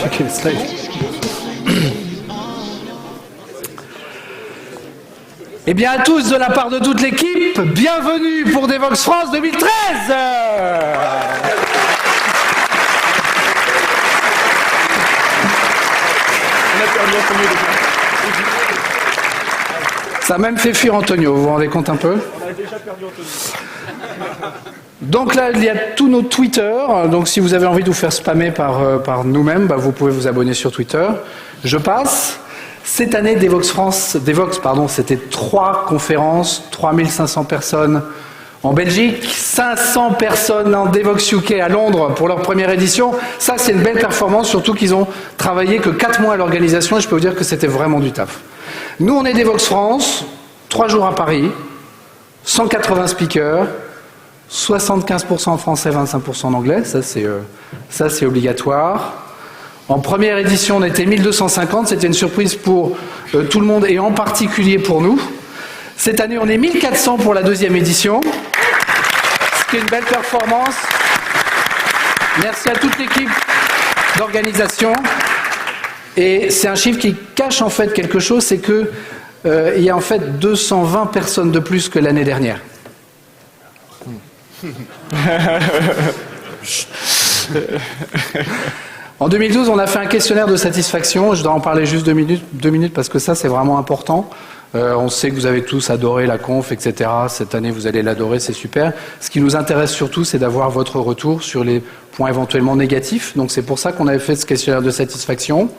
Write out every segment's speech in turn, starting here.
checker les slides. Eh bien, à tous, de la part de toute l'équipe, bienvenue pour Devoxx France 2013. Ça a même fait fuir Antonio, vous vous rendez compte un peu? On a déjà perdu Antonio. Donc là, il y a tous nos Twitter. Donc si vous avez envie de vous faire spammer par nous-mêmes, vous pouvez vous abonner sur Twitter. Je passe. Cette année, Devoxx, c'était 3 conférences, 3500 personnes en Belgique, 500 personnes en Devoxx UK à Londres pour leur première édition. Ça, c'est une belle performance, surtout qu'ils ont travaillé que 4 mois à l'organisation et je peux vous dire que c'était vraiment du taf. Nous, on est Devoxx France, 3 jours à Paris, 180 speakers, 75% en français, 25% en anglais, ça c'est obligatoire. En première édition, on était 1250, c'était une surprise pour tout le monde et en particulier pour nous. Cette année, on est 1400 pour la deuxième édition, ce qui est une belle performance. Merci à toute l'équipe d'organisation. Et c'est un chiffre qui cache en fait quelque chose, c'est que il y a en fait 220 personnes de plus que l'année dernière. En 2012, on a fait un questionnaire de satisfaction. Je dois en parler juste 2 minutes parce que ça, c'est vraiment important. On sait que vous avez tous adoré la conf, etc. Cette année, vous allez l'adorer, c'est super. Ce qui nous intéresse surtout, c'est d'avoir votre retour sur les points éventuellement négatifs. Donc c'est pour ça qu'on avait fait ce questionnaire de satisfaction.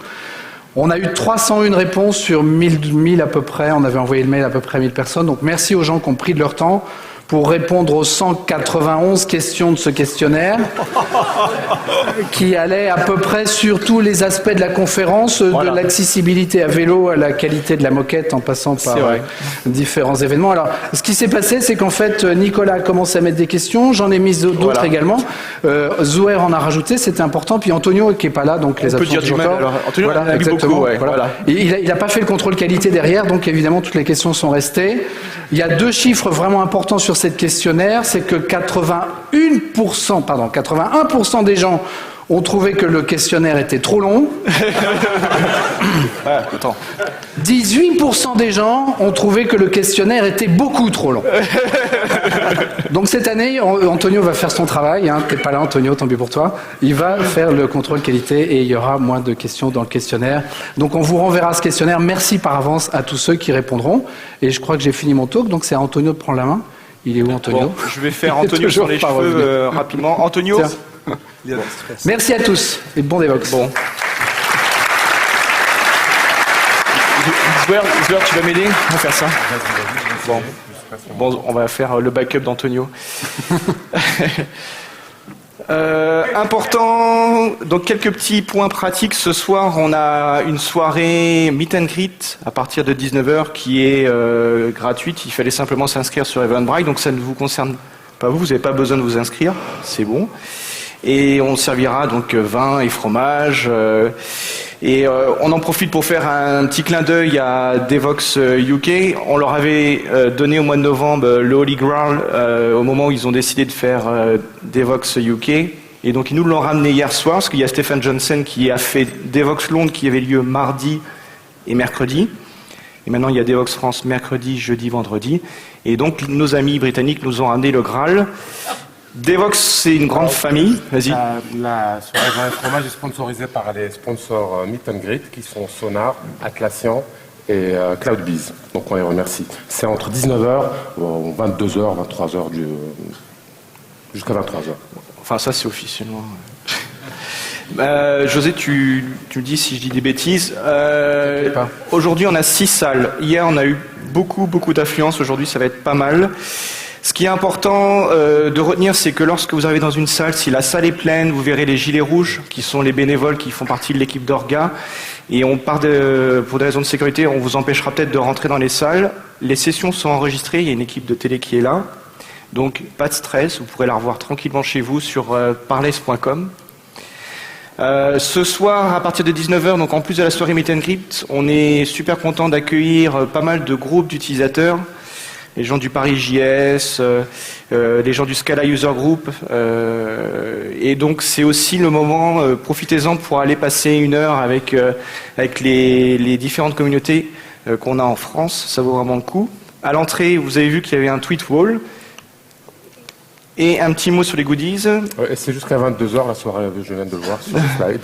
On a eu 301 réponses sur 1000 à peu près. On avait envoyé le mail à peu près à 1000 personnes. Donc merci aux gens qui ont pris de leur temps pour répondre aux 191 questions de ce questionnaire qui allait à peu près sur tous les aspects de la conférence, de l'accessibilité à vélo à la qualité de la moquette en passant par différents événements. Alors, ce qui s'est passé, c'est qu'en fait, Nicolas a commencé à mettre des questions, j'en ai mis d'autres également. Zouer en a rajouté, c'était important, puis Antonio qui n'est pas là, donc les absents. On peut dire du mal, alors. Antonio a mis beaucoup, Il n'a pas fait le contrôle qualité derrière, donc évidemment, toutes les questions sont restées. Il y a 2 chiffres vraiment importants sur cette questionnaire, c'est que 81% des gens ont trouvé que le questionnaire était trop long. 18% des gens ont trouvé que le questionnaire était beaucoup trop long. Donc cette année, Antonio va faire son travail. T'es pas là, Antonio, tant pis pour toi. Il va faire le contrôle qualité et il y aura moins de questions dans le questionnaire. Donc on vous renverra ce questionnaire. Merci par avance à tous ceux qui répondront. Et je crois que j'ai fini mon talk, donc c'est à Antonio de prendre la main. Il est où, Antonio? Bon, je vais faire Antonio sur les cheveux rapidement. Antonio. Merci à tous et bon Devoxx. Bon. Zouer, tu vas m'aider? On va faire ça. Bon, on va faire le backup d'Antonio. Important, donc quelques petits points pratiques. Ce soir, on a une soirée meet and greet à partir de 19h qui est gratuite. Il fallait simplement s'inscrire sur Eventbrite, donc ça ne vous concerne pas vous n'avez pas besoin de vous inscrire, c'est bon. Et on servira donc vin et fromage. On en profite pour faire un petit clin d'œil à Devoxx UK. On leur avait donné au mois de novembre le Holy Grail au moment où ils ont décidé de faire Devoxx UK. Et donc ils nous l'ont ramené hier soir, parce qu'il y a Stephen Johnson qui a fait Devoxx Londres qui avait lieu mardi et mercredi. Et maintenant il y a Devoxx France mercredi, jeudi, vendredi. Et donc nos amis britanniques nous ont ramené le Graal. Devoxx, c'est une grande famille. Vas-y. La soirée vin et fromage est sponsorisée par les sponsors Meet and Greet qui sont Sonar, Atlassian et Cloudbees. Donc on les remercie. C'est entre 19h, 22h, 23h jusqu'à 23h. Enfin ça c'est officiellement. José, tu me dis si je dis des bêtises. Aujourd'hui on a 6 salles. Hier on a eu beaucoup d'affluence. Aujourd'hui ça va être pas mal. Ce qui est important de retenir, c'est que lorsque vous arrivez dans une salle, si la salle est pleine, vous verrez les gilets rouges, qui sont les bénévoles qui font partie de l'équipe d'Orga. Et pour des raisons de sécurité, on vous empêchera peut-être de rentrer dans les salles. Les sessions sont enregistrées, il y a une équipe de télé qui est là. Donc pas de stress, vous pourrez la revoir tranquillement chez vous sur parlace.com. Ce soir, à partir de 19h, donc en plus de la soirée Meet and Greet, on est super content d'accueillir pas mal de groupes d'utilisateurs. les gens du Paris JS, les gens du Scala User Group. Et donc c'est aussi le moment, profitez-en pour aller passer 1 heure avec les différentes communautés qu'on a en France, ça vaut vraiment le coup. À l'entrée, vous avez vu qu'il y avait un tweet wall. Et un petit mot sur les goodies. Et c'est jusqu'à 22h la soirée, je viens de le voir sur le slide.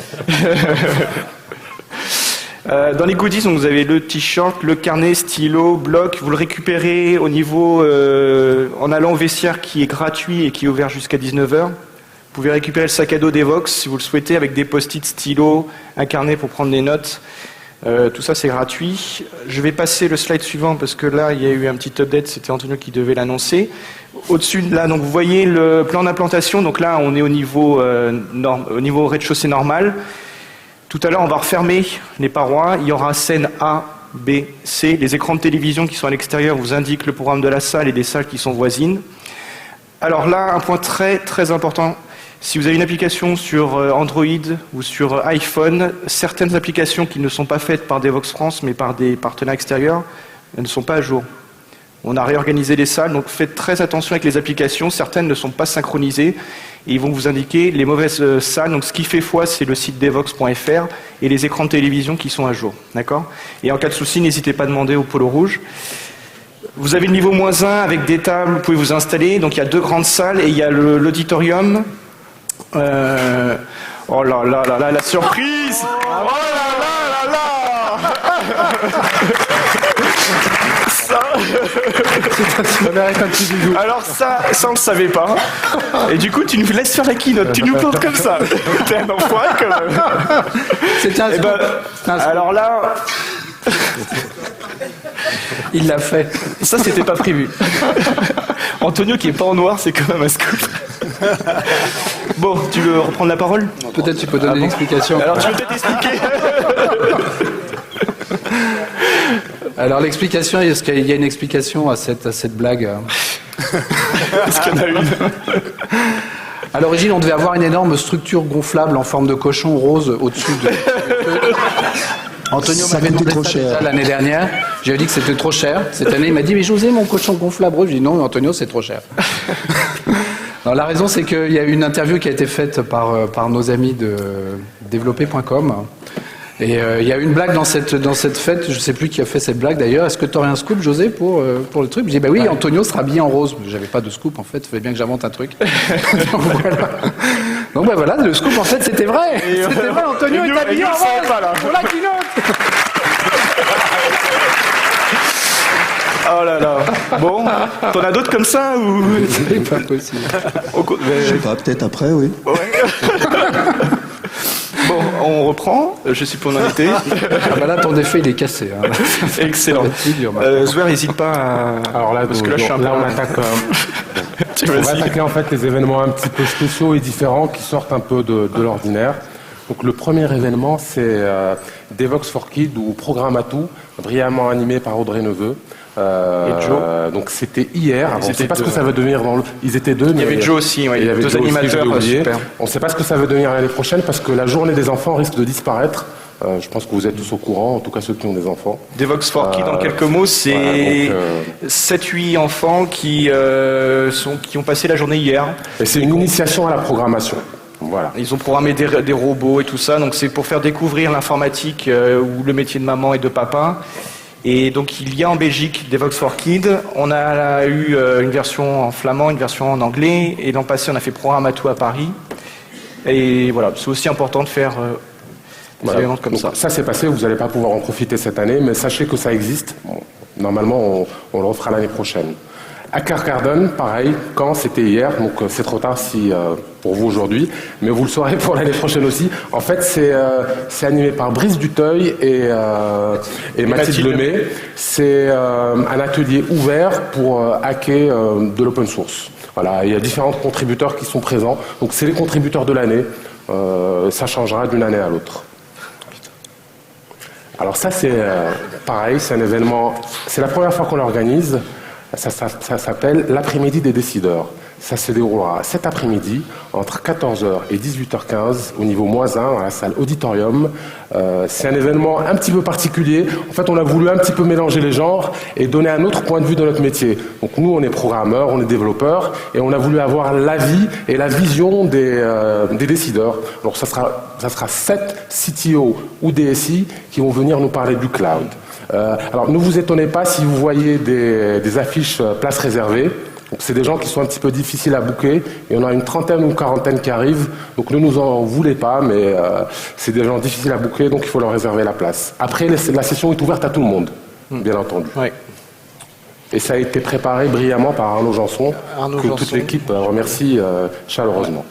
Dans les goodies, donc, vous avez le t-shirt, le carnet, stylo, bloc. Vous le récupérez au niveau en allant au vestiaire qui est gratuit et qui est ouvert jusqu'à 19h. Vous pouvez récupérer le sac à dos d'Evox si vous le souhaitez avec des post-it, stylo, un carnet pour prendre des notes. Tout ça c'est gratuit. Je vais passer le slide suivant parce que là il y a eu un petit update, c'était Antonio qui devait l'annoncer. Au-dessus de là, donc vous voyez le plan d'implantation. Donc là on est au niveau rez-de-chaussée normal. Tout à l'heure on va refermer les parois. Il y aura scène A, B, C. Les écrans de télévision qui sont à l'extérieur vous indiquent le programme de la salle et des salles qui sont voisines. Alors là un point très très important. Si vous avez une application sur Android ou sur iPhone, certaines applications qui ne sont pas faites par Devox France mais par des partenaires extérieurs, elles ne sont pas à jour. On a réorganisé les salles, donc faites très attention avec les applications. Certaines ne sont pas synchronisées et ils vont vous indiquer les mauvaises salles. Donc ce qui fait foi, c'est le site devox.fr et les écrans de télévision qui sont à jour. D'accord ? Et en cas de souci, n'hésitez pas à demander au polo rouge. Vous avez le niveau -1 avec des tables, vous pouvez vous installer. Donc il y a 2 grandes salles et il y a l'auditorium. Oh là là là là, la surprise! Oh là là là là! Ça... Alors ça on le savait pas. Et du coup, tu nous laisses faire la keynote, tu nous plantes comme ça. T'es un enfoiré quand même. C'était un alors là... Il l'a fait. Ça, c'était pas prévu. Antonio qui est pas en noir, c'est quand même un scoop. Bon, tu veux reprendre la parole ? Peut-être tu peux donner l'explication. Alors tu veux peut-être expliquer. Alors l'explication, est-ce qu'il y a une explication à cette blague ? Est-ce qu'il y en a une ? À l'origine, on devait avoir une énorme structure gonflable en forme de cochon rose au-dessus de... Antonio m'avait demandé ça déjà l'année dernière. J'ai dit que c'était trop cher. Cette année, il m'a dit « Mais José, mon cochon gonflable rose ». Je lui ai dit « Non, Antonio, c'est trop cher ». Alors, la raison, c'est qu'il y a eu une interview qui a été faite par nos amis de développer.com. Et il y a eu une blague dans cette fête. Je ne sais plus qui a fait cette blague d'ailleurs. Est-ce que tu aurais un scoop, José, pour le truc ? Je dis « Oui, Antonio sera habillé en rose ». J'avais pas de scoop, en fait. Il fallait bien que j'invente un truc. Donc voilà, le scoop, en fait, c'était vrai. C'était vrai, Antonio est habillé en rose pour la keynote. Oh là là. Bon, t'en as d'autres comme ça ou... C'est pas possible. Je sais pas, peut-être après, oui. Ouais. Bon, on reprend. Je suis pour l'invité. Ah bah là, ton défait, il est cassé. Hein. Excellent. Zouer, n'hésite pas à... Alors là, parce que là, je suis un peu... on attaque... on va attaquer en fait les événements un petit peu spéciaux et différents qui sortent un peu de l'ordinaire. Donc le premier événement, c'est Devox for Kids ou Programme à tout, brillamment animé par Audrey Neveu. Et Joe. Donc c'était hier. On ne sait pas ce que ça va devenir dans le... Ils étaient deux. Il y avait Joe aussi, oui. Il y avait 2 animateurs, super. On ne sait pas ce que ça va devenir l'année prochaine parce que la journée des enfants risque de disparaître. Je pense que vous êtes tous au courant, en tout cas ceux qui ont des enfants. Devox for Kids, en quelques mots, c'est 7-8 enfants qui ont passé la journée hier. Et c'est une initiation à la programmation. Voilà. Ils ont programmé des robots et tout ça, donc c'est pour faire découvrir l'informatique ou le métier de maman et de papa. Et donc il y a en Belgique Devox for Kids. On a eu une version en flamand, une version en anglais, et l'an passé on a fait Programme à tout à Paris. Et voilà, c'est aussi important de faire des événements comme ça. Ça c'est passé, vous n'allez pas pouvoir en profiter cette année, mais sachez que ça existe. Bon, normalement on le refera l'année prochaine. Hacker Garden, pareil, quand c'était hier, donc c'est trop tard pour vous aujourd'hui, mais vous le saurez pour l'année prochaine aussi. En fait, c'est animé par Brice Duteuil et Mathilde Lemay. C'est un atelier ouvert pour hacker de l'open source. Voilà, il y a différents contributeurs qui sont présents, donc c'est les contributeurs de l'année. Ça changera d'une année à l'autre. Alors ça, c'est pareil, c'est un événement, c'est la première fois qu'on l'organise. Ça s'appelle l'après-midi des décideurs. Ça se déroulera cet après-midi entre 14h et 18h15 au niveau -1 dans la salle auditorium. C'est un événement un petit peu particulier. En fait, on a voulu un petit peu mélanger les genres et donner un autre point de vue de notre métier. Donc nous, on est programmeurs, on est développeurs et on a voulu avoir l'avis et la vision des décideurs. Donc ça sera 7 CTO ou DSI qui vont venir nous parler du cloud. Alors ne vous étonnez pas si vous voyez des affiches places réservées. Donc c'est des gens qui sont un petit peu difficiles à booker. Il y en a une trentaine ou une quarantaine qui arrivent. Donc ne nous en voulez pas, mais c'est des gens difficiles à booker, donc il faut leur réserver la place. Après, la session est ouverte à tout le monde, bien entendu. Ouais. Et ça a été préparé brillamment par Arnaud Janson, toute l'équipe remercie chaleureusement.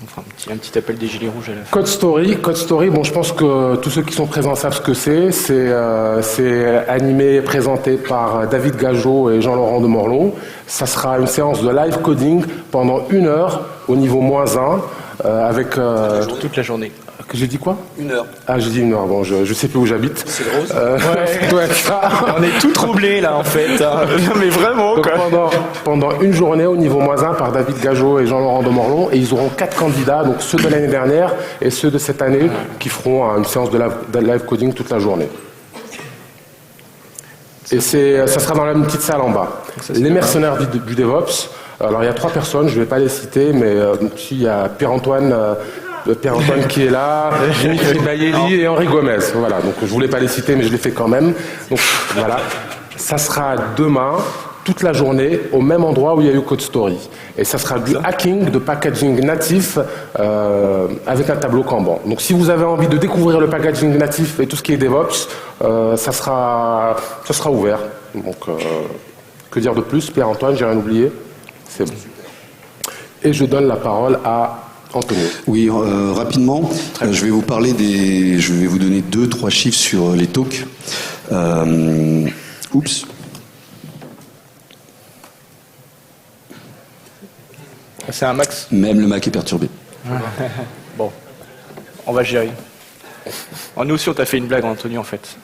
Enfin, un petit appel des gilets rouges à la fin. Code Story, bon, je pense que tous ceux qui sont présents savent ce que c'est. C'est animé et présenté par David Gageot et Jean-Laurent de Morlon. Ça sera une séance de live coding pendant 1 heure au niveau -1 avec... toute la journée. J'ai dit quoi? 1 heure. Ah, j'ai dit 1 heure. Bon, je sais plus où j'habite. C'est le rose. Ouais, ça. On est tout troublés là en fait. Hein. Mais vraiment Donc, quoi. pendant une journée au niveau -1 par David Gageot et Jean-Laurent de Morlon, et ils auront 4 candidats, donc ceux de l'année dernière et ceux de cette année, qui feront une séance de live coding toute la journée. Et ça sera dans la petite salle en bas. Les mercenaires du DevOps. Alors il y a 3 personnes, je ne vais pas les citer, mais il y a Pierre-Antoine qui est là, Dimitri Bayeli et Henri Gomez. Voilà, donc je voulais pas les citer, mais je les fais quand même. Donc voilà, ça sera demain, toute la journée, au même endroit où il y a eu Code Story. Et ça sera du hacking, de packaging natif avec un tableau Kanban. Donc si vous avez envie de découvrir le packaging natif et tout ce qui est DevOps, ça sera ouvert. Donc que dire de plus? Pierre-Antoine, j'ai rien oublié? C'est bon. Et je donne la parole à Antonio. Oui, rapidement, je vais vous donner 2-3 chiffres sur les talks. Oups. C'est un max. Même le Mac est perturbé. Bon, on va gérer. Nous aussi, on t'a fait une blague, Antonio, en fait.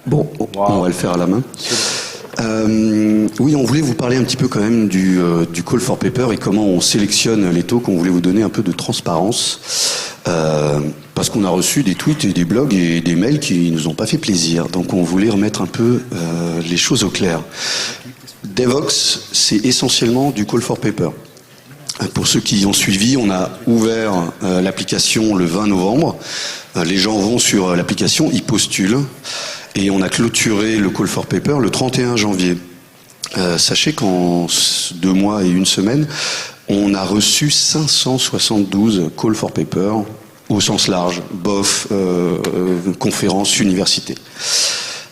Bon, on va le faire à la main. Oui, on voulait vous parler un petit peu quand même du Call for Paper et comment on sélectionne les talks. On voulait vous donner un peu de transparence parce qu'on a reçu des tweets et des blogs et des mails qui nous ont pas fait plaisir. Donc on voulait remettre un peu les choses au clair. Devoxx, c'est essentiellement du Call for Paper. Pour ceux qui ont suivi, on a ouvert l'application le 20 novembre. Les gens vont sur l'application, ils postulent. Et on a clôturé le Call for Paper le 31 janvier. Sachez qu'en 2 mois et 1 semaine, on a reçu 572 Call for Paper au sens large, BOF, conférences, universités.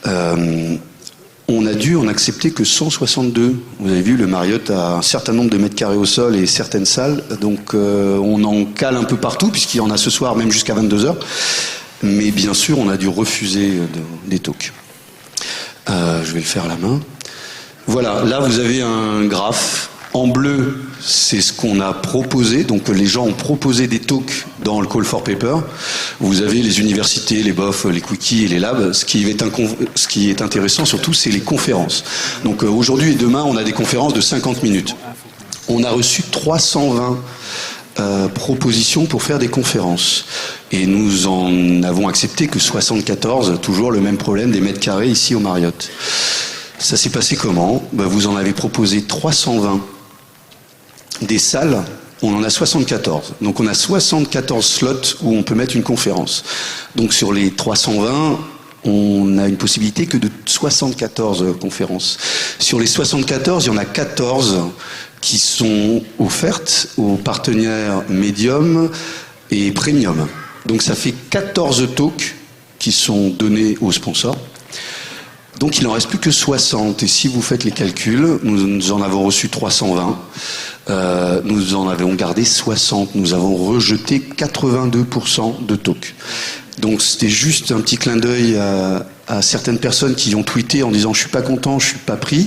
On a dû en accepter que 162. Vous avez vu, le Marriott a un certain nombre de mètres carrés au sol et certaines salles, donc on en cale un peu partout, puisqu'il y en a ce soir même jusqu'à 22h. Mais bien sûr, on a dû refuser des talks. Je vais le faire à la main. Voilà, là vous avez un graphe. En bleu, c'est ce qu'on a proposé. Donc les gens ont proposé des talks dans le Call for Paper. Vous avez les universités, les BOF, les quickies et les labs. Ce qui est intéressant surtout, c'est les conférences. Donc aujourd'hui et demain, on a des conférences de 50 minutes. On a reçu 320 propositions pour faire des conférences. Et nous en avons accepté que 74, toujours le même problème des mètres carrés ici au Marriott. Ça s'est passé comment? Vous en avez proposé 320. Des salles, on en a 74. Donc on a 74 slots où on peut mettre une conférence. Donc sur les 320, on a une possibilité que de 74 conférences. Sur les 74, il y en a 14 qui sont offertes aux partenaires Medium et Premium. Donc ça fait 14 talks qui sont donnés aux sponsors. Donc il n'en reste plus que 60. Et si vous faites les calculs, nous en avons reçu 320. Nous en avons gardé 60. Nous avons rejeté 82% de talks. Donc c'était juste un petit clin d'œil à certaines personnes qui ont tweeté en disant « je suis pas content, je suis pas pris ».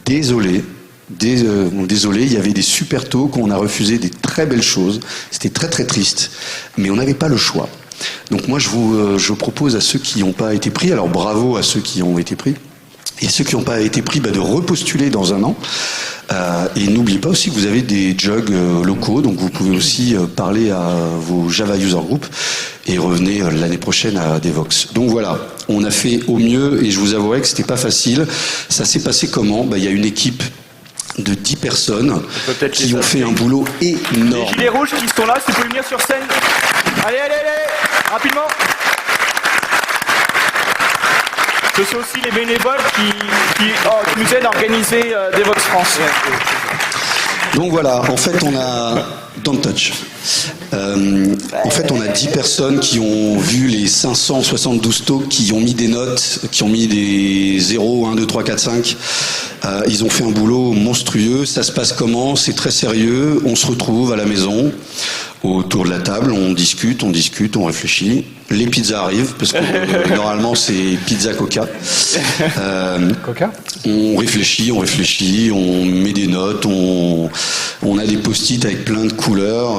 Désolé. Désolé, il y avait des super talks, on a refusé des très belles choses. C'était très très triste. Mais on n'avait pas le choix. Donc moi je propose à ceux qui n'ont pas été pris, alors bravo à ceux qui ont été pris, Et ceux qui n'ont pas été pris, de repostuler dans un an. Et n'oubliez pas aussi que vous avez des jugs locaux, donc vous pouvez aussi parler à vos Java User Group et revenez l'année prochaine à Devoxx. Donc voilà, on a fait au mieux et je vous avouerai que c'était pas facile. Ça s'est passé comment ? Il y a une équipe de 10 personnes qui ont fait un boulot énorme. Les gilets rouges qui sont là, si vous pouvez venir sur scène. Allez, rapidement. Ce sont aussi les bénévoles qui nous aident à organiser Devoxx France. Donc voilà, en fait on a... Don't touch. En fait on a 10 personnes qui ont vu les 572 talks, qui ont mis des notes, qui ont mis des 0, 1, 2, 3, 4, 5. Ils ont fait un boulot monstrueux. Ça se passe comment ? C'est très sérieux. On se retrouve à la maison, autour de la table, on discute, on réfléchit. Les pizzas arrivent, parce que normalement c'est pizza coca. Coca ? On réfléchit, on met des notes, on a des post-it avec plein de couleurs,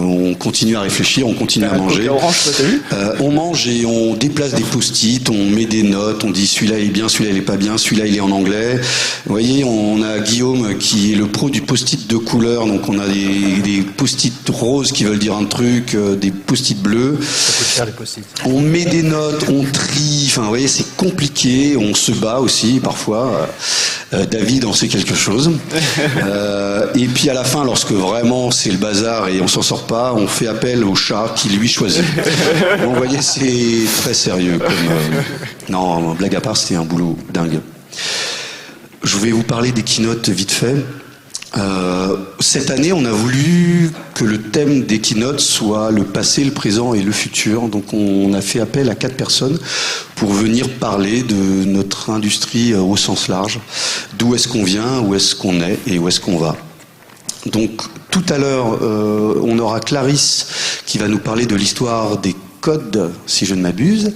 on continue à réfléchir, on continue à manger. Orange, t'as vu ? On mange et on déplace des post-it, on met des notes, on dit celui-là il est bien, celui-là il est pas bien, celui-là il est en anglais. Vous voyez, on a Guillaume qui est le pro du post-it de couleur, donc on a des post-it roses qui veulent dire un truc, des post-it bleus. Les post-it. On met des notes, on trie, enfin vous voyez c'est compliqué, on se bat aussi parfois. David en sait quelque chose. Et puis à la fin, lorsque vraiment c'est le bazar et on s'en sort pas, on fait appel au chat qui lui choisit. Donc vous voyez c'est très sérieux. Non, blague à part, c'était un boulot dingue. Je vais vous parler des keynotes vite fait. Cette année, on a voulu que le thème des keynotes soit le passé, le présent et le futur. Donc on a fait appel à 4 personnes pour venir parler de notre industrie au sens large. D'où est-ce qu'on vient, où est-ce qu'on est et où est-ce qu'on va. Donc tout à l'heure, on aura Clarisse qui va nous parler de l'histoire des codes, si je ne m'abuse.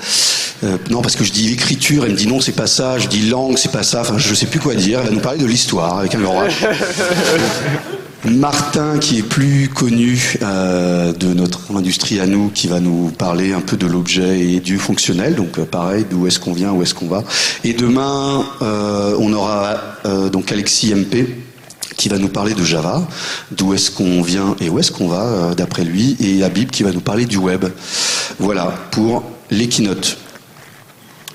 Non, parce que je dis écriture, elle me dit non, c'est pas ça. Je dis langue, c'est pas ça. Enfin, je sais plus quoi dire. Elle va nous parler de l'histoire avec un grand H. Martin, qui est plus connu de notre industrie à nous, qui va nous parler un peu de l'objet et du fonctionnel. Donc, pareil, d'où est-ce qu'on vient, où est-ce qu'on va. Et demain, on aura donc Alexis MP, qui va nous parler de Java, d'où est-ce qu'on vient et où est-ce qu'on va, d'après lui. Et Habib, qui va nous parler du web. Voilà, pour les keynotes.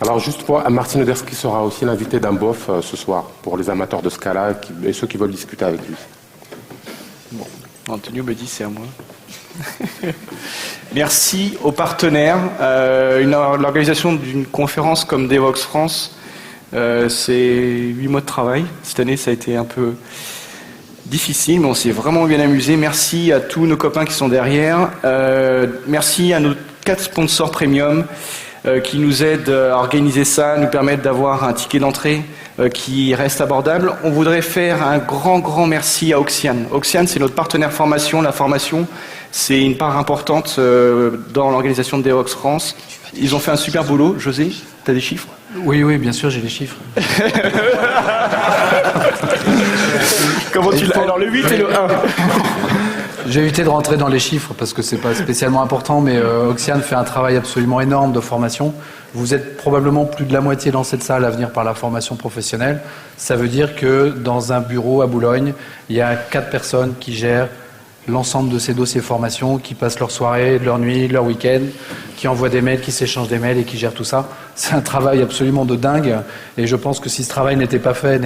Alors juste pour Martin Oderski sera aussi l'invité d'Ambof ce soir pour les amateurs de Scala et ceux qui veulent discuter avec lui. Bon, Antonio me dit c'est à moi. Merci aux partenaires. L'organisation d'une conférence comme Devoxx France, c'est 8 mois de travail. Cette année, ça a été un peu difficile, mais on s'est vraiment bien amusé. Merci à tous nos copains qui sont derrière. Merci à nos 4 sponsors premium qui nous aident à organiser ça, nous permettent d'avoir un ticket d'entrée qui reste abordable. On voudrait faire un grand merci à Oxiane. Oxiane, c'est notre partenaire formation. La formation, c'est une part importante dans l'organisation de Devoxx France. Ils ont fait un super boulot. José, tu as des chiffres ? Oui, bien sûr, j'ai les chiffres. Comment tu l'as ? Alors le 8 et le 1. J'ai évité de rentrer dans les chiffres parce que c'est pas spécialement important, mais Oxiane fait un travail absolument énorme de formation. Vous êtes probablement plus de la moitié dans cette salle à venir par la formation professionnelle. Ça veut dire que dans un bureau à Boulogne, il y a 4 personnes qui gèrent l'ensemble de ces dossiers formation, qui passent leur soirée, leur nuit, leur week-end, qui envoient des mails, qui s'échangent des mails et qui gèrent tout ça. C'est un travail absolument de dingue. Et je pense que si ce travail n'était pas fait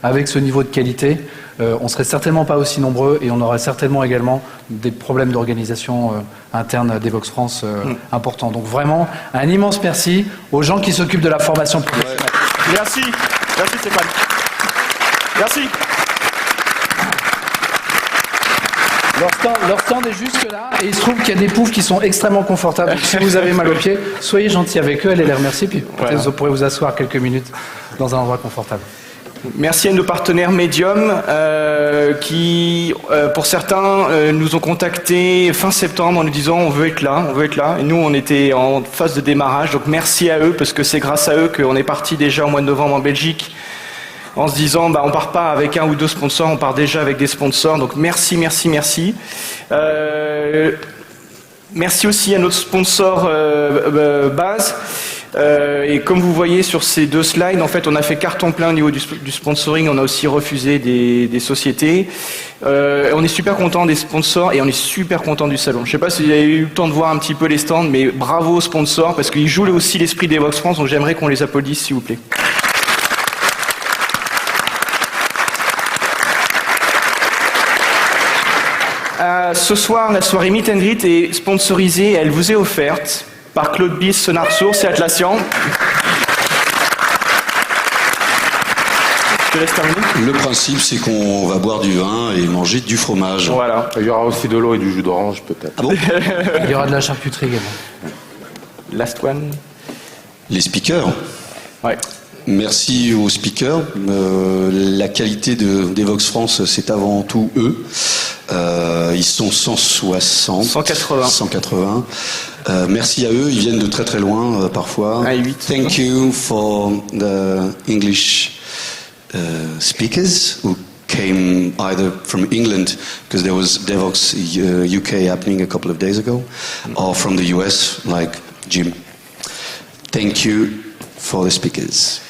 avec ce niveau de qualité, on serait certainement pas aussi nombreux et on aurait certainement également des problèmes d'organisation interne à Devoxx France importants. Donc vraiment, un immense merci aux gens qui s'occupent de la formation professionnelle. Merci Stéphane. Merci. Leur stand est jusque là et il se trouve qu'il y a des poufs qui sont extrêmement confortables. Donc, si vous avez mal aux pieds, soyez gentils avec eux, allez les remercier, puis peut-être vous pourrez vous asseoir quelques minutes dans un endroit confortable. Merci à nos partenaires Medium qui, pour certains, nous ont contactés fin septembre en nous disant on veut être là. Et nous, on était en phase de démarrage, donc merci à eux parce que c'est grâce à eux qu'on est parti déjà au mois de novembre en Belgique en se disant on part pas avec 1 ou 2 sponsors, on part déjà avec des sponsors. Donc merci. Merci aussi à notre sponsor base. Et comme vous voyez sur ces 2 slides, en fait, on a fait carton plein au niveau du sponsoring. On a aussi refusé des sociétés. On est super content des sponsors et on est super content du salon. Je sais pas si vous avez eu le temps de voir un petit peu les stands, mais bravo aux sponsors parce qu'ils jouent aussi l'esprit d'Evox France. Donc j'aimerais qu'on les applaudisse, s'il vous plaît. Ce soir, la soirée Meet and Greet est sponsorisée, elle vous est offerte par Claude Bis, Sonar Source et Atlassian. Je te laisse terminer. Le principe, c'est qu'on va boire du vin et manger du fromage. Voilà. Il y aura aussi de l'eau et du jus d'orange, peut-être. Ah bon? Il y aura de la charcuterie également. Last one. Les speakers. Ouais. Merci aux speakers. La qualité d'Evox France, c'est avant tout eux. Ils sont 160. 180. 180. Merci à eux, ils viennent de très très loin parfois. Ah, 8. Thank you for the English speakers who came either from England, because there was Devox UK happening a couple of days ago, or from the US, like Jim. Thank you for the speakers.